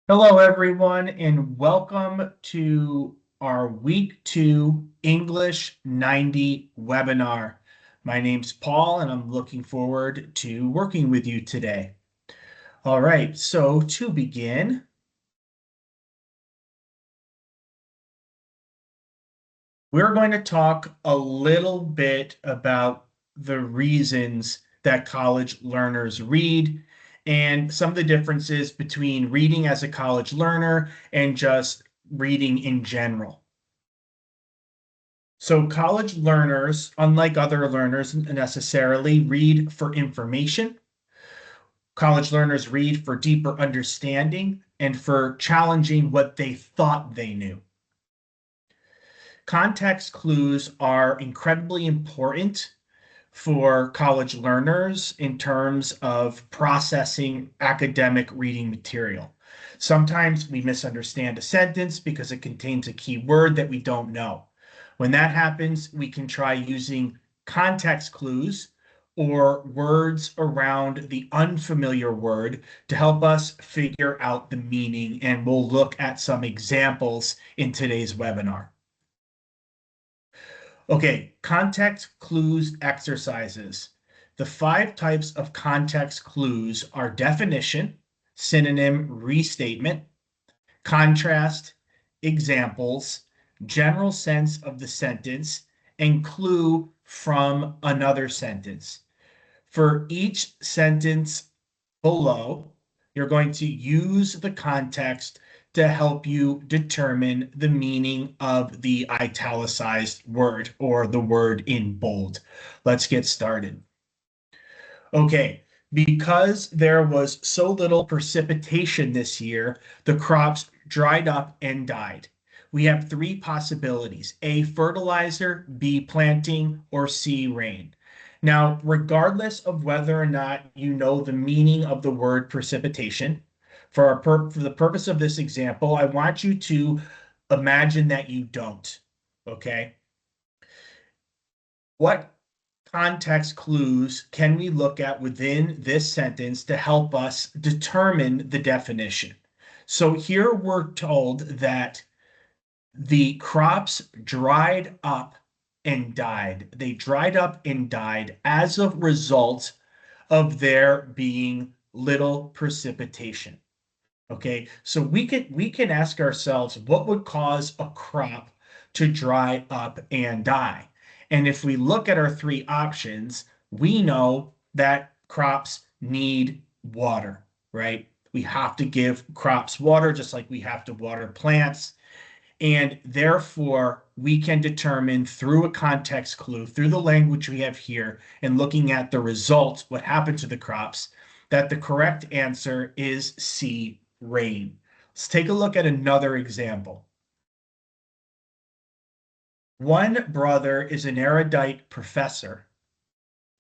Hello, everyone, and welcome to our Week 2 English 90 webinar. My name's Paul, and I'm looking forward to working with you today. All right, so to begin, we're going to talk a little bit about the reasons that college learners read and some of the differences between reading as a college learner and just reading in general. So college learners, unlike other learners necessarily, read for information. College learners read for deeper understanding and for challenging what they thought they knew. Context clues are incredibly important for college learners in terms of processing academic reading material. Sometimes we misunderstand a sentence because it contains a key word that we don't know. When that happens, we can try using context clues or words around the unfamiliar word to help us figure out the meaning, and we'll look at some examples in today's webinar. Okay, context clues exercises. The 5 types of context clues are definition, synonym, restatement, contrast, examples, general sense of the sentence, and clue from another sentence. For each sentence below, you're going to use the context to help you determine the meaning of the italicized word or the word in bold. Let's get started. Okay, because there was so little precipitation this year, the crops dried up and died. We have 3 possibilities: A, fertilizer, B, planting, or C, rain. Now, regardless of whether or not you know the meaning of the word precipitation, for the purpose of this example, I want you to imagine that you don't. Okay? What context clues can we look at within this sentence to help us determine the definition? So here we're told that the crops dried up and died. They dried up and died as a result of there being little precipitation. Okay, so we can ask ourselves, what would cause a crop to dry up and die? And if we look at our 3 options, we know that crops need water, right? We have to give crops water just like we have to water plants. And therefore, we can determine through a context clue, through the language we have here, and looking at the results, what happened to the crops, that the correct answer is C, rain. Let's take a look at another example. One brother is an erudite professor.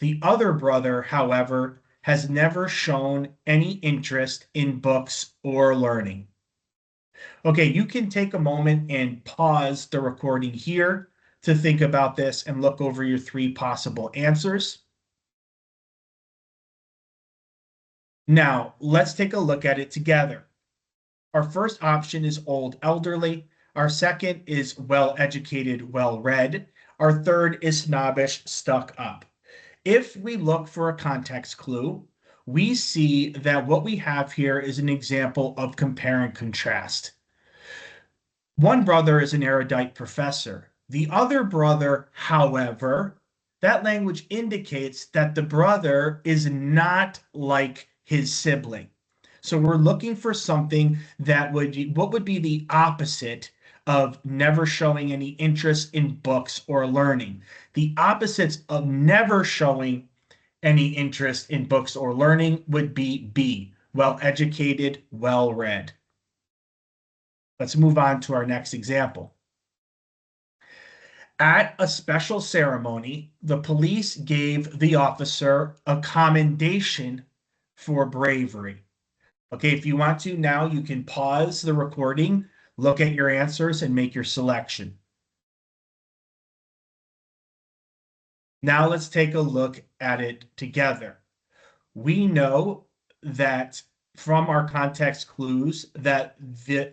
The other brother, however, has never shown any interest in books or learning. Okay, you can take a moment and pause the recording here to think about this and look over your 3 possible answers. Now, let's take a look at it together. Our first option is old elderly. Our second is well-educated, well-read. Our third is snobbish, stuck up. If we look for a context clue, we see that what we have here is an example of compare and contrast. One brother is an erudite professor. The other brother, however, that language indicates that the brother is not like his sibling. So we're looking for something that what would be the opposite of never showing any interest in books or learning? The opposites of never showing any interest in books or learning would be B, well educated, well read. Let's move on to our next example. At a special ceremony, the police gave the officer a commendation for bravery. Okay, if you want to now, you can pause the recording, look at your answers, and make your selection. Now let's take a look at it together. We know that from our context clues that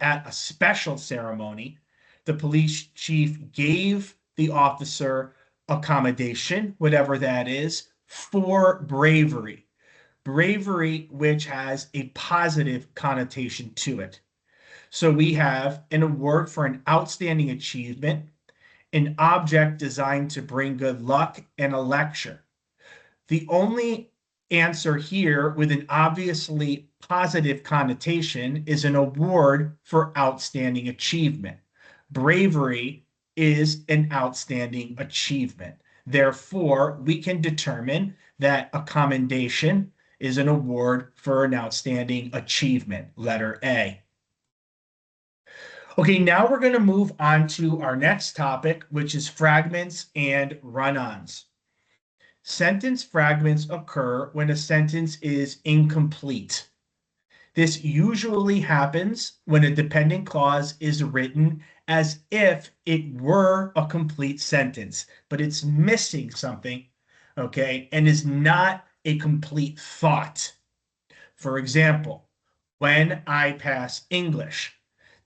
at a special ceremony, the police chief gave the officer accommodation, whatever that is, for bravery. Bravery, which has a positive connotation to it. So we have an award for an outstanding achievement, an object designed to bring good luck, and a lecture. The only answer here with an obviously positive connotation is an award for outstanding achievement. Bravery is an outstanding achievement. Therefore, we can determine that a commendation is an award for an outstanding achievement, letter A. Okay, now we're going to move on to our next topic, which is fragments and run-ons. Sentence fragments occur when a sentence is incomplete. This usually happens when a dependent clause is written as if it were a complete sentence, but it's missing something, okay, and is not a complete thought. For example, when I pass English,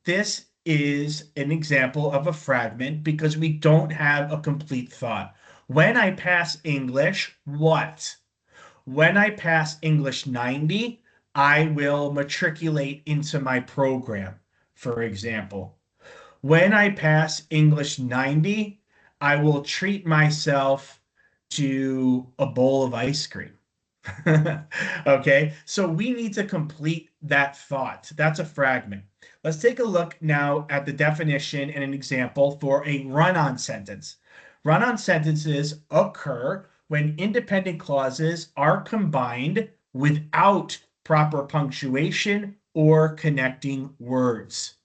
this is an example of a fragment because we don't have a complete thought. When I pass English, what? When I pass English 90, I will matriculate into my program, for example. When I pass English 90, I will treat myself to a bowl of ice cream. Okay, so we need to complete that thought. That's a fragment. Let's take a look now at the definition and an example for a run-on sentence. Run-on sentences occur when independent clauses are combined without proper punctuation or connecting words.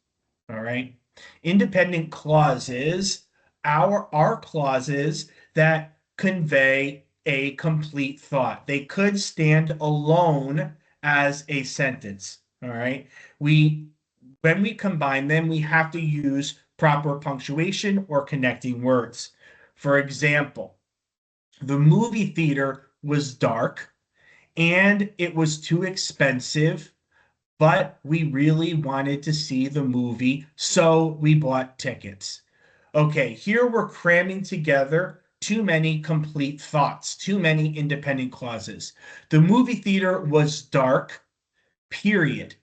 All right. Independent clauses are clauses that convey a complete thought. They could stand alone as a sentence. All right. When we combine them, we have to use proper punctuation or connecting words. For example, the movie theater was dark and it was too expensive, but we really wanted to see the movie, so we bought tickets. Okay, here we're cramming together too many complete thoughts, too many independent clauses. The movie theater was dark, period.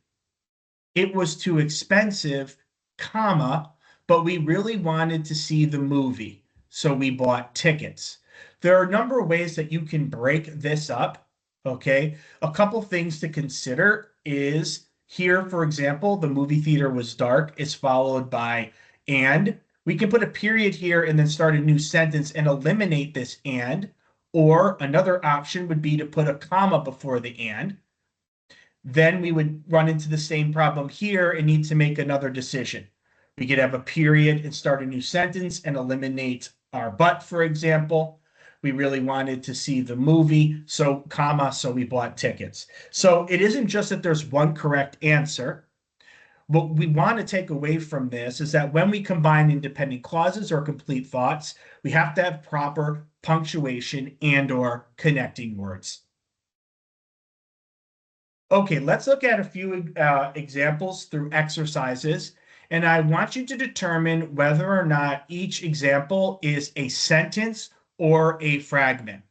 It was too expensive, comma, but we really wanted to see the movie, so we bought tickets. There are a number of ways that you can break this up, okay? A couple things to consider is here, for example, the movie theater was dark is followed by and. We can put a period here and then start a new sentence and eliminate this and, or another option would be to put a comma before the and. Then we would run into the same problem here and need to make another decision. We could have a period and start a new sentence and eliminate our but, for example. We really wanted to see the movie, so comma, so we bought tickets. So it isn't just that there's one correct answer. What we want to take away from this is that when we combine independent clauses or complete thoughts, we have to have proper punctuation and or connecting words. Okay, let's look at a few examples through exercises, and I want you to determine whether or not each example is a sentence or a fragment.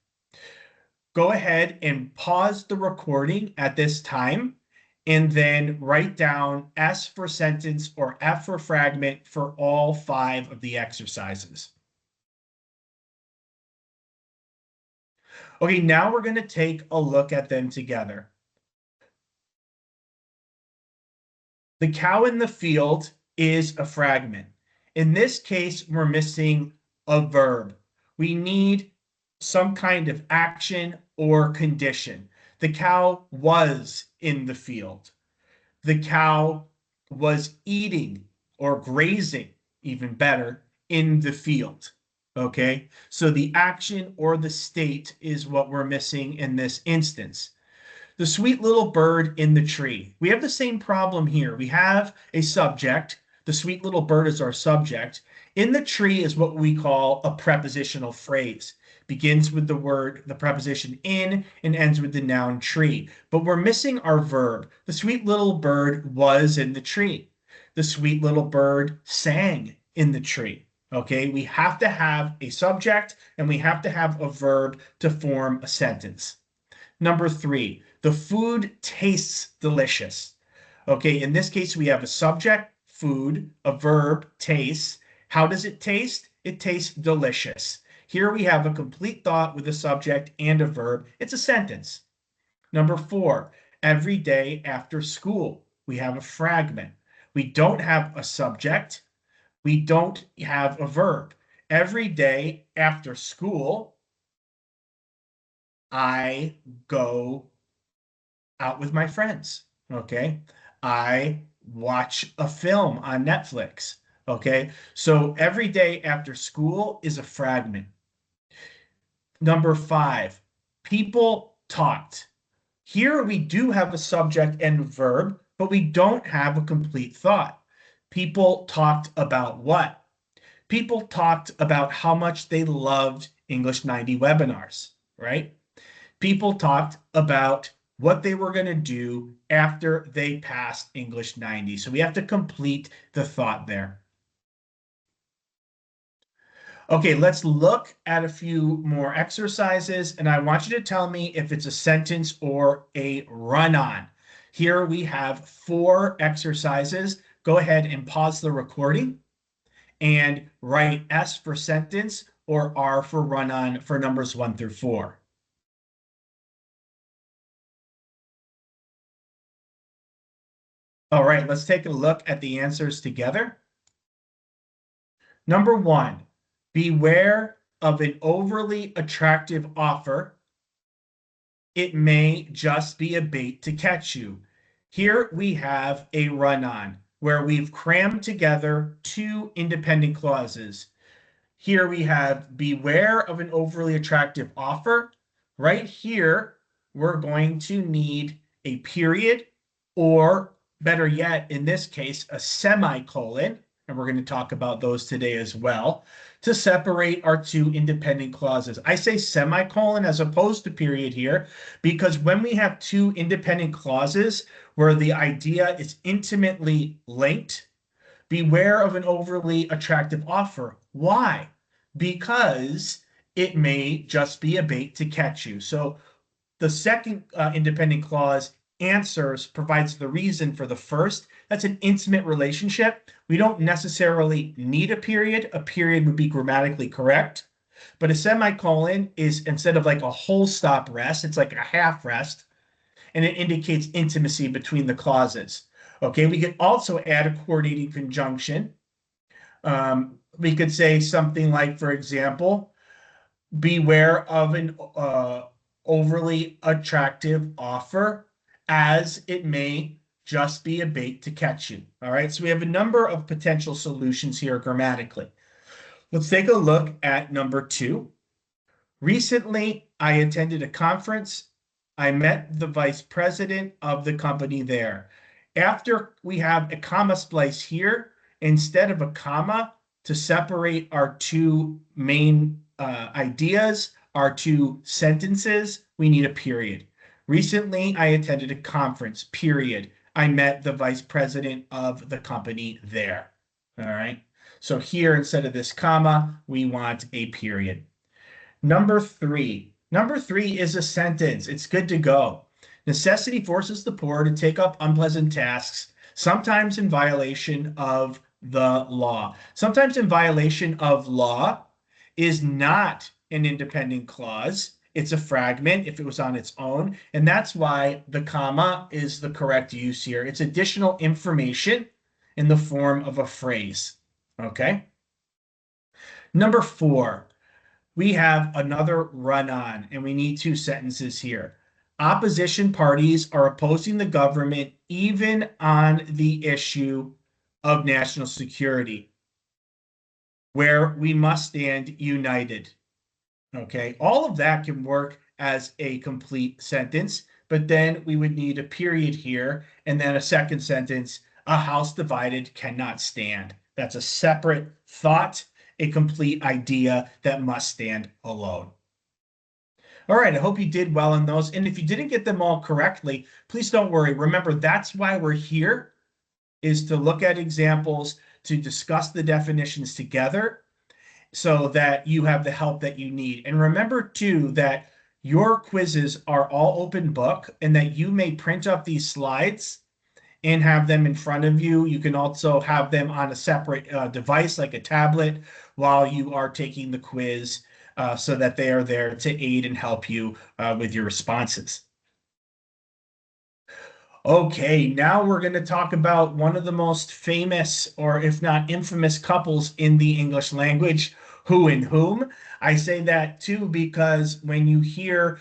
Go ahead and pause the recording at this time, and then write down S for sentence or F for fragment for all 5 of the exercises. Okay, now we're going to take a look at them together. The cow in the field is a fragment. In this case, we're missing a verb. We need some kind of action or condition. The cow was in the field. The cow was eating or grazing, even better, in the field. Okay, so the action or the state is what we're missing in this instance. The sweet little bird in the tree. We have the same problem here. We have a subject. The sweet little bird is our subject. In the tree is what we call a prepositional phrase begins with the preposition in, and ends with the noun tree. But we're missing our verb. The sweet little bird was in the tree. The sweet little bird sang in the tree. Okay, we have to have a subject and we have to have a verb to form a sentence. Number 3, the food tastes delicious. Okay, in this case, we have a subject, food, a verb, taste. How does it taste? It tastes delicious. Here we have a complete thought with a subject and a verb. It's a sentence. Number 4, every day after school, we have a fragment. We don't have a subject. We don't have a verb. Every day after school, I go out with my friends. Okay. I watch a film on Netflix. Okay. So every day after school is a fragment. Number 5, people talked. Here we do have a subject and verb, but we don't have a complete thought. People talked about what? People talked about how much they loved English 90 webinars, right? People talked about what they were going to do after they passed English 90. So we have to complete the thought there. Okay, let's look at a few more exercises, and I want you to tell me if it's a sentence or a run-on. Here we have 4 exercises. Go ahead and pause the recording and write S for sentence or R for run-on for numbers 1 through 4. All right, let's take a look at the answers together. Number 1, beware of an overly attractive offer. It may just be a bait to catch you. Here we have a run-on where we've crammed together 2 independent clauses. Here we have beware of an overly attractive offer. Right here, we're going to need a period, or better yet, in this case, a semicolon, and we're going to talk about those today as well, to separate our 2 independent clauses. I say semicolon as opposed to period here, because when we have 2 independent clauses where the idea is intimately linked, beware of an overly attractive offer. Why? Because it may just be a bait to catch you. So the second independent clause provides the reason for the first. That's an intimate relationship. We don't necessarily need a period. A period would be grammatically correct. But a semicolon is, instead of like a whole stop rest, it's like a half rest, and it indicates intimacy between the clauses. Okay, we could also add a coordinating conjunction. We could say something like, for example, beware of an overly attractive offer, as it may just be a bait to catch you. All right, so we have a number of potential solutions here grammatically. Let's take a look at number 2. Recently, I attended a conference. I met the vice president of the company there. After we have a comma splice here, instead of a comma to separate our 2 main ideas, our 2 sentences, we need a period. Recently, I attended a conference, period. I met the vice president of the company there. All right. So here, instead of this comma, we want a period. Number 3. Number 3 is a sentence. It's good to go. Necessity forces the poor to take up unpleasant tasks, sometimes in violation of the law. Sometimes in violation of law is not an independent clause. It's a fragment if it was on its own. And that's why the comma is the correct use here. It's additional information in the form of a phrase. Okay. Number 4. We have another run-on, and we need 2 sentences here. Opposition parties are opposing the government even on the issue of national security, where we must stand united. Okay, all of that can work as a complete sentence, but then we would need a period here, and then a second sentence, a house divided cannot stand. That's a separate thought, a complete idea that must stand alone. All right, I hope you did well in those. And if you didn't get them all correctly, please don't worry. Remember, that's why we're here, is to look at examples, to discuss the definitions together so that you have the help that you need. And remember too that your quizzes are all open book and that you may print up these slides and have them in front of you. You can also have them on a separate device like a tablet while you are taking the quiz so that they are there to aid and help you with your responses. Okay, now we're going to talk about one of the most famous, or if not infamous, couples in the English language, who and whom. I say that too because when you hear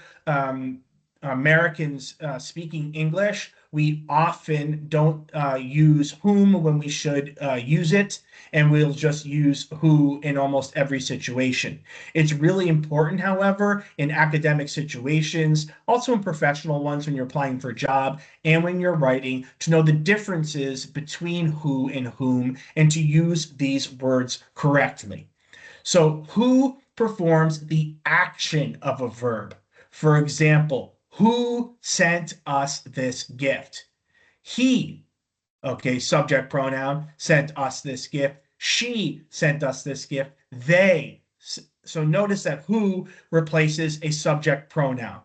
Americans speaking English, we often don't use whom when we should use it, and we'll just use who in almost every situation. It's really important, however, in academic situations, also in professional ones when you're applying for a job and when you're writing, to know the differences between who and whom and to use these words correctly. So, who performs the action of a verb? For example, who sent us this gift? He, okay, subject pronoun, sent us this gift. She sent us this gift. They. So notice that who replaces a subject pronoun,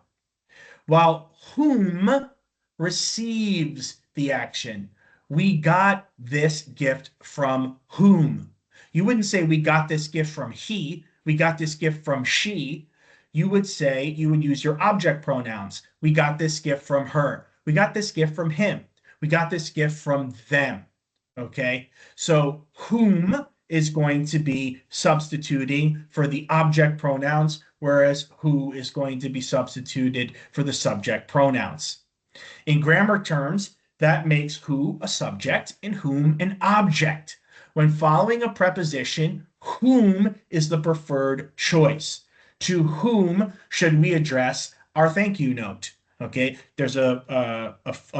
while whom receives the action. We got this gift from whom? You wouldn't say we got this gift from he, we got this gift from she. You would say, you would use your object pronouns. We got this gift from her. We got this gift from him. We got this gift from them. Okay, so whom is going to be substituting for the object pronouns, whereas who is going to be substituted for the subject pronouns. In grammar terms, that makes who a subject and whom an object. When following a preposition, whom is the preferred choice. To whom should we address our thank you note? Okay, there's a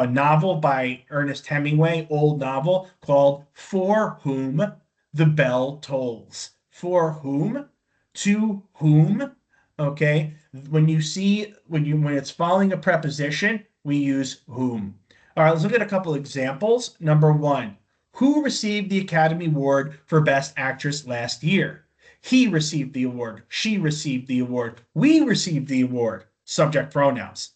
novel by Ernest Hemingway, old novel, called For Whom the Bell Tolls. For whom? To whom? Okay, when it's following a preposition, we use whom. All right, let's look at a couple examples. Number one, who received the Academy Award for Best Actress last year? He received the award. She received the award. We received the award. Subject pronouns.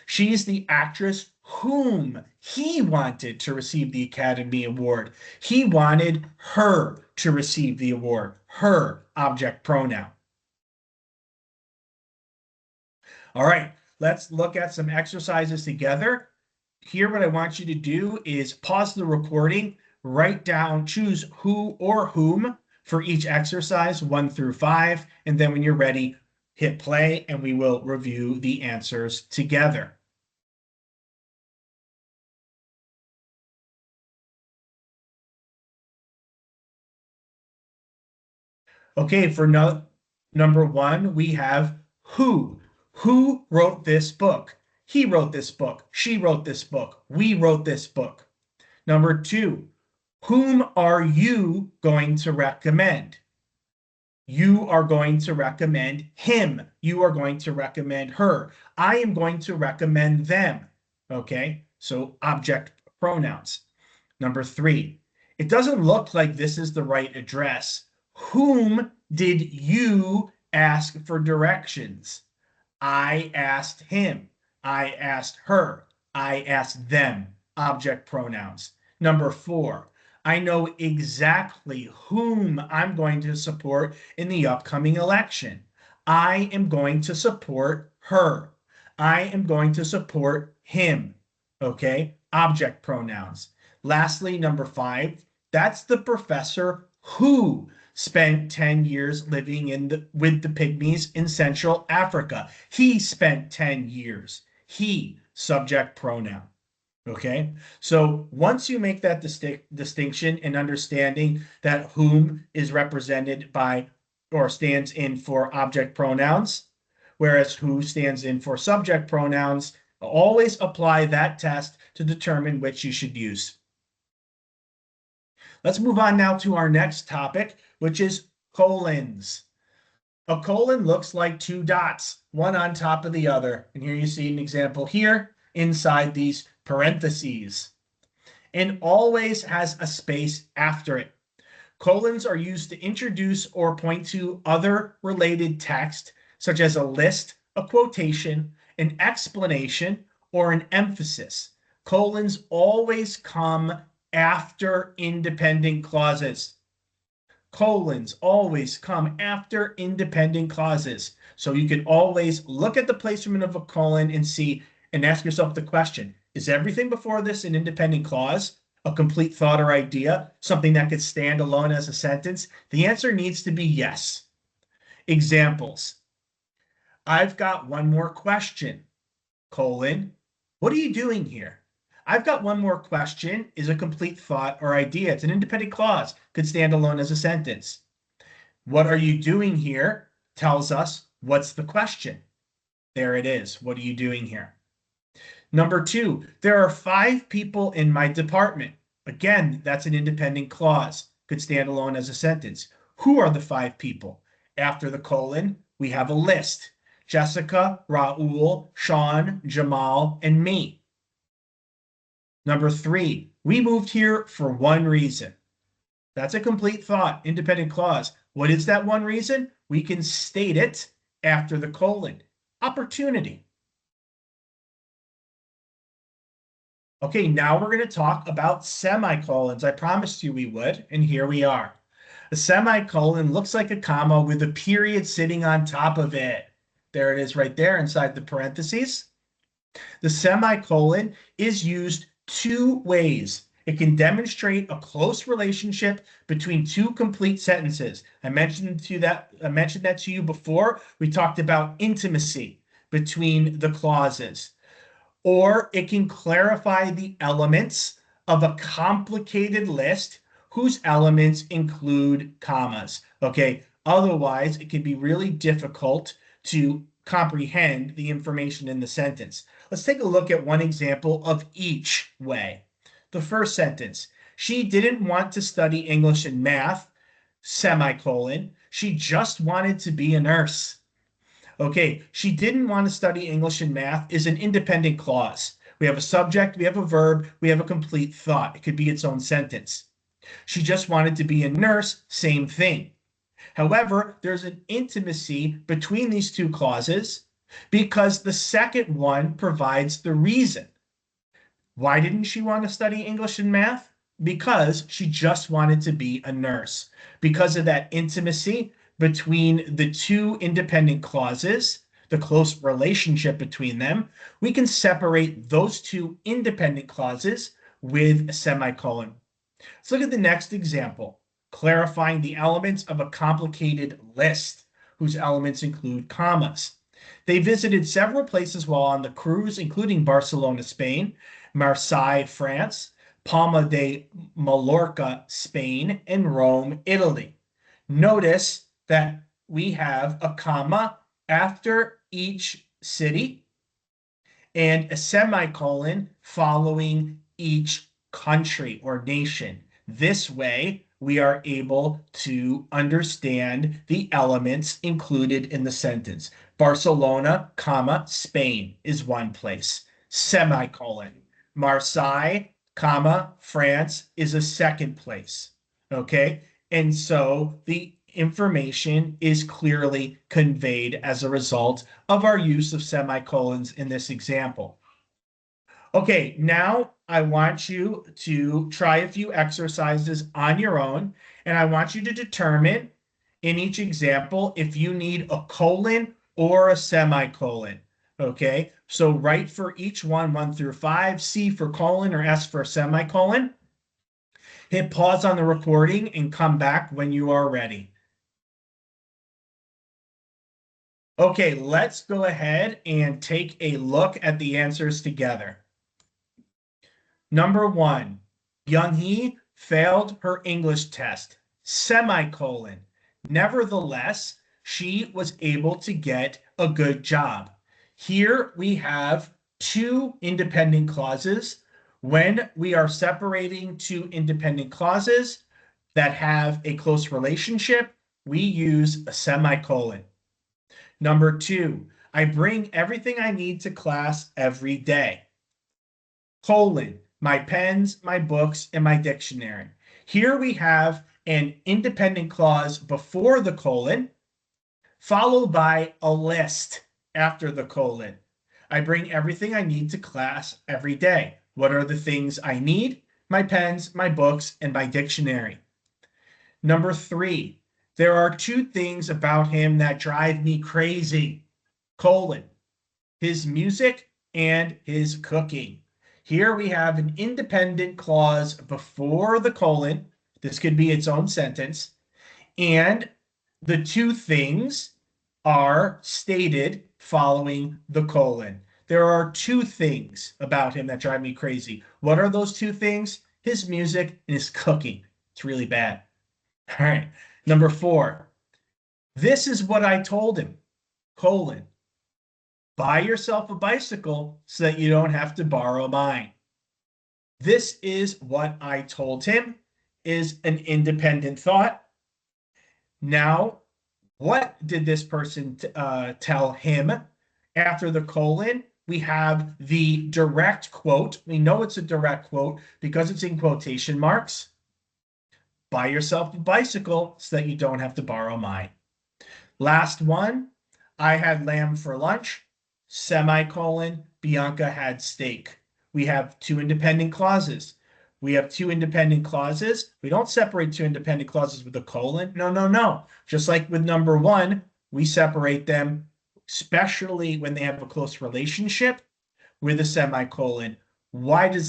She is the actress whom he wanted to receive the Academy Award. He wanted her to receive the award. Her, object pronoun. All right, let's look at some exercises together. Here, what I want you to do is pause the recording, write down, choose who or whom for each exercise, 1 through 5, and then when you're ready, hit play and we will review the answers together. Okay, for number 1, we have who. Who wrote this book? He wrote this book. She wrote this book. We wrote this book. Number 2, whom are you going to recommend? You are going to recommend him. You are going to recommend her. I am going to recommend them. Okay, so object pronouns. Number 3, it doesn't look like this is the right address. Whom did you ask for directions? I asked him. I asked her. I asked them. Object pronouns. Number 4, I know exactly whom I'm going to support in the upcoming election. I am going to support her. I am going to support him. Okay, object pronouns. Lastly, number 5, that's the professor who spent 10 years living with the pygmies in Central Africa. He spent 10 years. He, subject pronoun. Okay, so once you make that distinction and understanding that whom is represented by or stands in for object pronouns, whereas who stands in for subject pronouns, always apply that test to determine which you should use. Let's move on now to our next topic, which is colons. A colon looks like two dots, one on top of the other. And here you see an example here inside these parentheses. And always has a space after it. Colons are used to introduce or point to other related text, such as a list, a quotation, an explanation, or an emphasis. Colons always come after independent clauses. Colons always come after independent clauses. So you can always look at the placement of a colon and see and ask yourself the question, is everything before this an independent clause, a complete thought or idea, something that could stand alone as a sentence? The answer needs to be yes. Examples. I've got one more question, colon. What are you doing here? I've got one more question is a complete thought or idea. It's an independent clause, could stand alone as a sentence. What are you doing here tells us what's the question. There it is. What are you doing here? Number 2, there are 5 people in my department. Again, that's an independent clause, could stand alone as a sentence. Who are the 5 people? After the colon, we have a list. Jessica, Raul, Sean, Jamal, and me. Number 3, we moved here for one reason. That's a complete thought, independent clause. What is that one reason? We can state it after the colon. Opportunity. Okay, now we're going to talk about semicolons. I promised you we would, and here we are. A semicolon looks like a comma with a period sitting on top of it. There it is right there inside the parentheses. The semicolon is used 2 ways. It can demonstrate a close relationship between 2 complete sentences. I mentioned that to you before. We talked about intimacy between the clauses. Or it can clarify the elements of a complicated list whose elements include commas. Okay, otherwise it can be really difficult to comprehend the information in the sentence. Let's take a look at one example of each way. The first sentence, she didn't want to study English and math, semicolon. She just wanted to be a nurse. Okay, she didn't want to study English and math is an independent clause. We have a subject, we have a verb, we have a complete thought. It could be its own sentence. She just wanted to be a nurse, same thing. However, there's an intimacy between these 2 clauses because the second one provides the reason. Why didn't she want to study English and math? Because she just wanted to be a nurse. Because of that intimacy between the 2 independent clauses, the close relationship between them, we can separate those 2 independent clauses with a semicolon. Let's look at the next example, clarifying the elements of a complicated list whose elements include commas. They visited several places while on the cruise, including Barcelona, Spain, Marseille, France, Palma de Mallorca, Spain, and Rome, Italy. Notice that we have a comma after each city and a semicolon following each country or nation. This way, we are able to understand the elements included in the sentence. Barcelona, comma, Spain is one place. Semicolon. Marseille, comma, France is a second place. Okay? And so the information is clearly conveyed as a result of our use of semicolons in this example. Okay, now I want you to try a few exercises on your own, and I want you to determine in each example if you need a colon or a semicolon. Okay, so write for each one, 1 through 5, C for colon or S for semicolon. Hit pause on the recording and come back when you are ready. Okay, let's go ahead and take a look at the answers together. Number 1, Young-hee failed her English test, semicolon. Nevertheless, she was able to get a good job. Here we have 2 independent clauses. When we are separating 2 independent clauses that have a close relationship, we use a semicolon. Number 2, I bring everything I need to class every day. Colon, my pens, my books, and my dictionary. Here we have an independent clause before the colon, followed by a list after the colon. I bring everything I need to class every day. What are the things I need? My pens, my books, and my dictionary. Number 3, there are 2 things about him that drive me crazy. Colon, his music and his cooking. Here we have an independent clause before the colon. This could be its own sentence. And the 2 things are stated following the colon. There are 2 things about him that drive me crazy. What are those 2 things? His music and his cooking. It's really bad. All right. Number 4. This is what I told him. Colon. Buy yourself a bicycle so that you don't have to borrow mine. This is what I told him is an independent thought. Now, what did this person tell him? After the colon, we have the direct quote. We know it's a direct quote because it's in quotation marks. Buy yourself a bicycle so that you don't have to borrow mine. Last one, I had lamb for lunch, semicolon, Bianca had steak. We have 2 independent clauses. We have 2 independent clauses. We don't separate 2 independent clauses with a colon. No, no, no. Just like with number 1, we separate them, especially when they have a close relationship, with a semicolon. Why do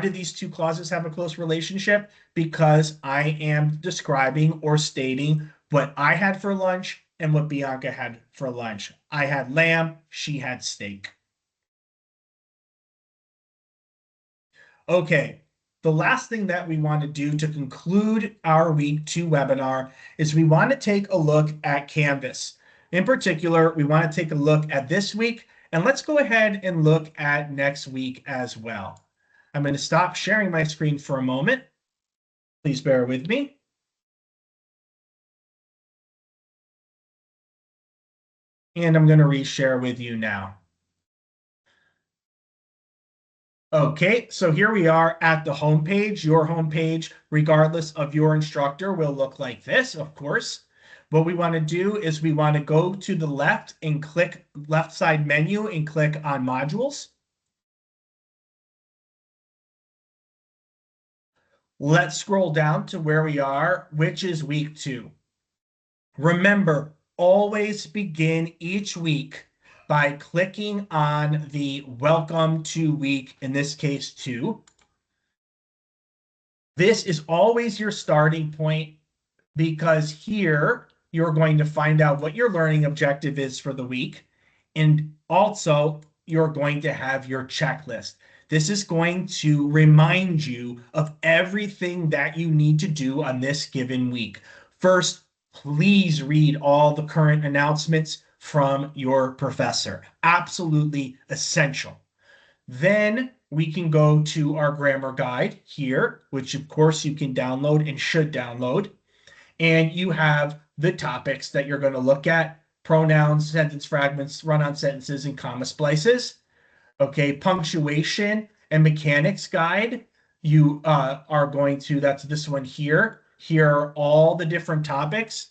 these 2 clauses have a close relationship? Because I am describing or stating what I had for lunch and what Bianca had for lunch. I had lamb, she had steak. Okay, the last thing that we want to do to conclude our week 2 webinar is we want to take a look at Canvas. In particular, we want to take a look at this week, and let's go ahead and look at next week as well. I'm going to stop sharing my screen for a moment. Please bear with me. And I'm going to reshare with you now. Okay, so here we are at the home page. Your home page, regardless of your instructor, will look like this, of course. What we want to do is we want to go to the left and click left side menu and click on modules. Let's scroll down to where we are, which is week 2. Remember, always begin each week by clicking on the welcome to week, in this case 2. This is always your starting point because here you're going to find out what your learning objective is for the week. And also you're going to have your checklist. This is going to remind you of everything that you need to do on this given week. First, please read all the current announcements from your professor. Absolutely essential. Then we can go to our grammar guide here, which of course you can download and should download. And you have the topics that you're going to look at: pronouns, sentence fragments, run-on sentences, and comma splices. Okay, punctuation and mechanics guide. You are going to, that's this one here. Here are all the different topics.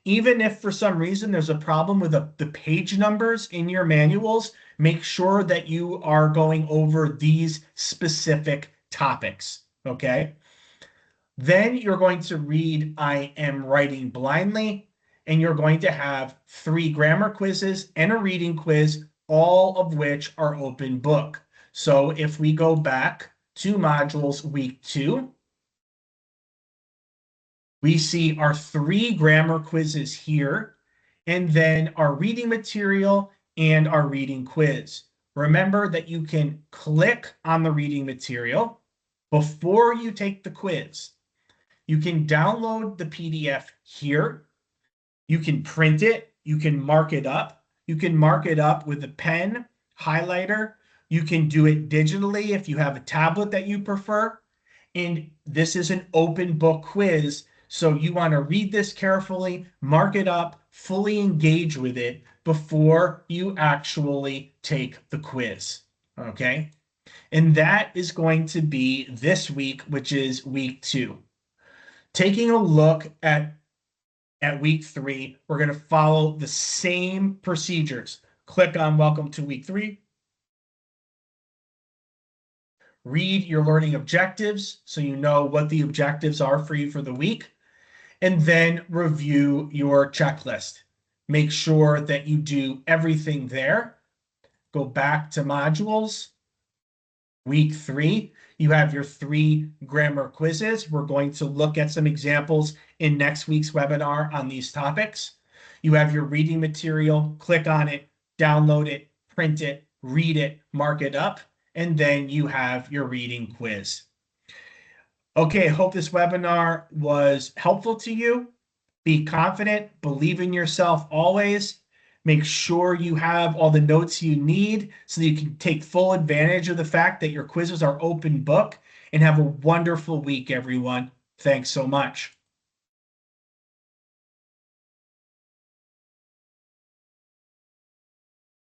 Even if for some reason there's a problem with the page numbers in your manuals, make sure that you are going over these specific topics, okay? Then you're going to read I Am Writing Blindly, and you're going to have 3 grammar quizzes and a reading quiz, all of which are open book. So if we go back to modules week 2, we see our 3 grammar quizzes here, and then our reading material and our reading quiz. Remember that you can click on the reading material before you take the quiz. You can download the PDF here. You can print it. You can mark it up. You can mark it up with a pen, highlighter. You can do it digitally if you have a tablet that you prefer. And this is an open book quiz. So you want to read this carefully, mark it up, fully engage with it before you actually take the quiz. Okay. And that is going to be this week, which is week 2. Taking a look at week 3, we're going to follow the same procedures. Click on Welcome to Week 3. Read your learning objectives so you know what the objectives are for you for the week, and then review your checklist. Make sure that you do everything there. Go back to modules. Week 3, you have your 3 grammar quizzes. We're going to look at some examples in next week's webinar on these topics. You have your reading material. Click on it, download it, print it, read it, mark it up, and then you have your reading quiz. Okay, hope this webinar was helpful to you. Be confident, believe in yourself always. Make sure you have all the notes you need so that you can take full advantage of the fact that your quizzes are open book, and have a wonderful week, everyone. Thanks so much.